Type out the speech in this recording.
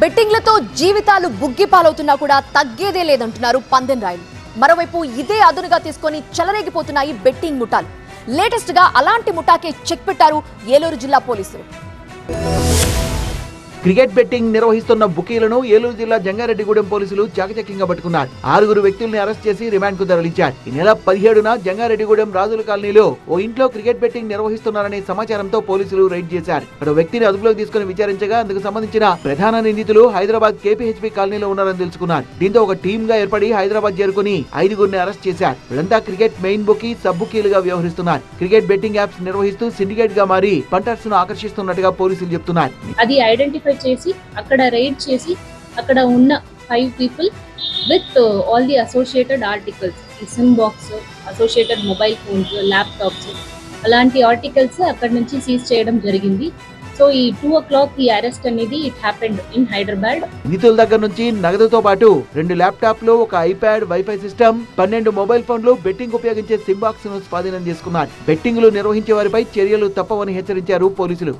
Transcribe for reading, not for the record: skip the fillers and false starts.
బెట్టింగ్లతో జీవితాలు బుగ్గిపాలవుతున్నా కూడా తగ్గేదే లేదంటున్నారు పందెం రాయులు. మరోవైపు ఇదే అదునుగా తీసుకొని చెలరేగిపోతున్నాయి బెట్టింగ్ ముఠాలు. లేటెస్ట్ గా అలాంటి ముఠాకే చెక్ పెట్టారు ఏలూరు జిల్లా పోలీసులు. క్రికెట్ బెట్టింగ్ నిర్వహిస్తున్న బుకీలను ఏలూరు జిల్లా జంగారెడ్డిగూడెం పోలీసులు చాకచక్యంగా పట్టుకున్నారు. 6 వ్యక్తుల్ని అరెస్ట్ చేసి రిమాండ్ కు తరలించారు. ఈ నెల 17న జంగారెడ్డిగూడెం రాజుల కాలనీలో ఓ ఇంట్లో క్రికెట్ బెట్టింగ్ నిర్వహిస్తున్నారనే సమాచారంతో పోలీసులు రైడ్ చేశారు. మరో వ్యక్తిని అదుపులోకి తీసుకుని విచారించగా అందుకు సంబంధించిన ప్రధాన నిందితులు హైదరాబాద్ కేపీహెచ్పీ కాలనీలో ఉన్నారని తెలుసుకున్నారు. దీంతో ఒక టీమ్ గా ఏర్పడి హైదరాబాద్ చేరుకుని 5గురిని అరెస్ట్ చేశారు. వీళ్ళంతా క్రికెట్ మెయిన్ బుకీ, సబ్ బుకీలుగా వ్యవహరిస్తున్నారు. క్రికెట్ బెట్టింగ్ యాప్స్ నిర్వహిస్తూ సిండికేట్ గా మారి పంటర్స్ ను ఆకర్షిస్తున్నట్టుగా పోలీసులు చెప్తున్నారు. అది ఐడెంటిఫై చేసి అక్కడ రైడ్ చేసి అక్కడ ఉన్న 5 people with all the associated articles, ఈ SIM box, associated mobile phones, laptops, అలాంటి ఆర్టికల్స్ అక్కడ నుంచి సీజ్ చేయడం జరిగింది. సో ఈ 2 o'clock ఈ అరెస్ట్ అనేది ఇట్ హ్యాపెండ్ ఇన్ హైదరాబాద్. నిందితుల దగ్గర నుంచి నగదుతో పాటు 2 ల్యాప్టాప్లు, ఒక ఐప్యాడ్, వైఫై సిస్టమ్, 12 మొబైల్ ఫోన్లు, బెట్టింగ్ ఉపయోగించే సిమ్ బాక్స్ ను స్వాధీనం చేసుకున్నారు. బెట్టింగ్లు నిర్వహించే వారిపై చర్యలు తప్పవని హెచ్చరించారు పోలీసులు.